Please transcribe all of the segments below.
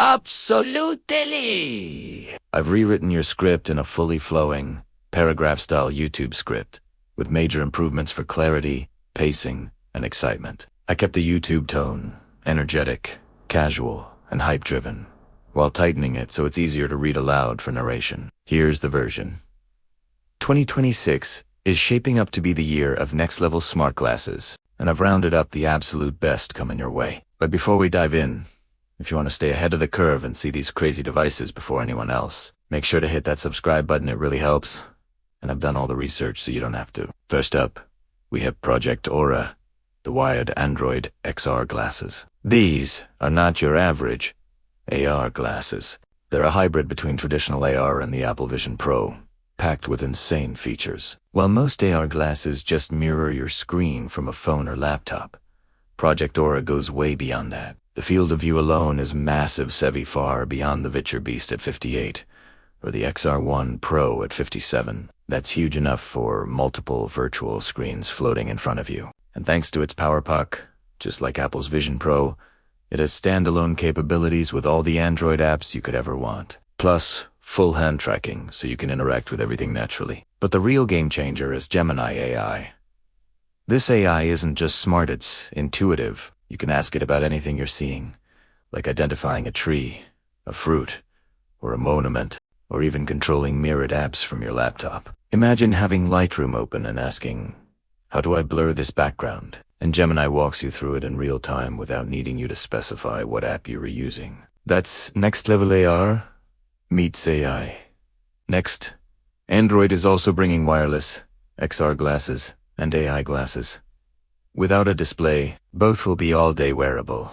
Absolutely! I've rewritten your script in a fully flowing, paragraph-style YouTube script, with major improvements for clarity, pacing, and excitement. I kept the YouTube tone energetic, casual, and hype-driven, while tightening it so it's easier to read aloud for narration. Here's the version. 2026 is shaping up to be the year of next-level smart glasses, and I've rounded up the absolute best coming your way. But before we dive in, if you want to stay ahead of the curve and see these crazy devices before anyone else, make sure to hit that subscribe button, it really helps. And I've done all the research so you don't have to. First up, we have Project Aura, the wired Android XR glasses. These are not your average AR glasses. They're a hybrid between traditional AR and the Apple Vision Pro, packed with insane features. While most AR glasses just mirror your screen from a phone or laptop, Project Aura goes way beyond that. The field of view alone is massive, far beyond the Viture Beast at 58, or the XR1 Pro at 57. That's huge enough for multiple virtual screens floating in front of you. And thanks to its power puck, just like Apple's Vision Pro, it has standalone capabilities with all the Android apps you could ever want. Plus, full hand tracking, so you can interact with everything naturally. But the real game changer is Gemini AI. This AI isn't just smart, it's intuitive. You can ask it about anything you're seeing, like identifying a tree, a fruit, or a monument, or even controlling mirrored apps from your laptop. Imagine having Lightroom open and asking, "How do I blur this background?" And Gemini walks you through it in real time without needing you to specify what app you were using. That's next-level AR meets AI. Next, Android is also bringing wireless XR glasses and AI glasses. Without a display, both will be all-day wearable,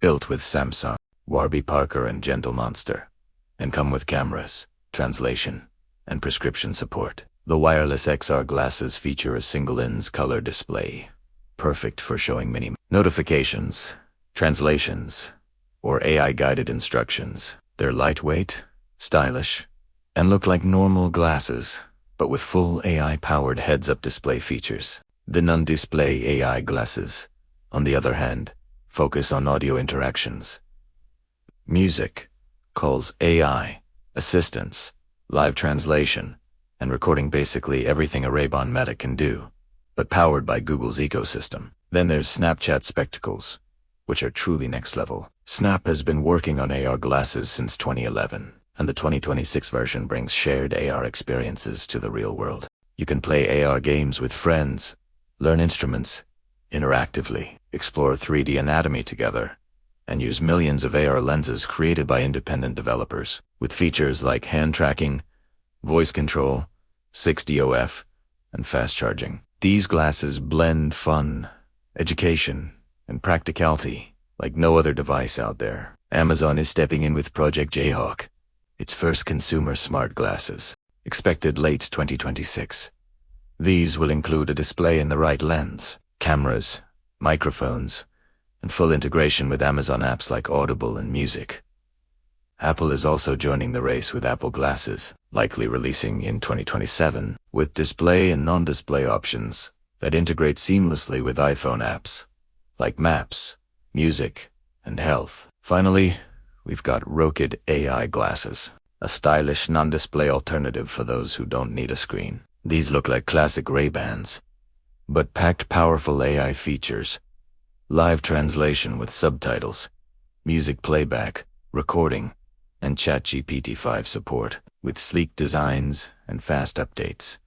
built with Samsung, Warby Parker, and Gentle Monster, and come with cameras, translation, and prescription support. The wireless XR glasses feature a single-lens color display, perfect for showing many notifications, translations, or AI-guided instructions. They're lightweight, stylish, and look like normal glasses, but with full AI-powered heads-up display features. The non-display AI glasses, on the other hand, focus on audio interactions, music, calls, AI, assistance, live translation, and recording, basically everything a Ray-Ban Meta can do, but powered by Google's ecosystem. Then there's Snapchat Spectacles, which are truly next level. Snap has been working on AR glasses since 2011, and the 2026 version brings shared AR experiences to the real world. You can play AR games with friends, learn instruments interactively, explore 3D anatomy together, and use millions of AR lenses created by independent developers, with features like hand tracking, voice control, 6DOF, and fast charging. These glasses blend fun, education, and practicality like no other device out there. Amazon is stepping in with Project Jayhawk, its first consumer smart glasses, expected late 2026. These will include a display in the right lens, cameras, microphones, and full integration with Amazon apps like Audible and Music. Apple is also joining the race with Apple Glasses, likely releasing in 2027, with display and non-display options that integrate seamlessly with iPhone apps, like Maps, Music, and Health. Finally, we've got Rokid AI glasses, a stylish non-display alternative for those who don't need a screen. These look like classic Ray-Bans, but packed powerful AI features, live translation with subtitles, music playback, recording, and ChatGPT 5 support, with sleek designs and fast updates.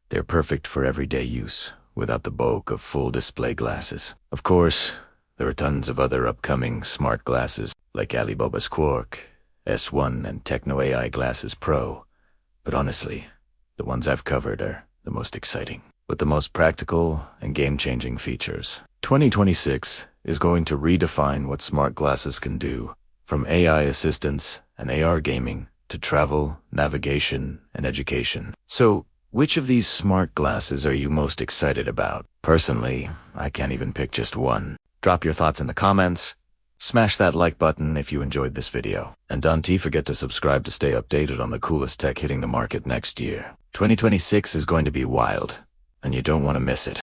They're perfect for everyday use, without the bulk of full display glasses. Of course, there are tons of other upcoming smart glasses, like Alibaba's Quark, S1, and Techno AI Glasses Pro, but honestly, the ones I've covered are the most exciting, with the most practical and game-changing features. 2026 is going to redefine what smart glasses can do, from AI assistance and AR gaming to travel, navigation, and education. So, which of these smart glasses are you most excited about? Personally, I can't even pick just one. Drop your thoughts in the comments. Smash that like button if you enjoyed this video. And don't forget to subscribe to stay updated on the coolest tech hitting the market next year. 2026 is going to be wild, and you don't want to miss it.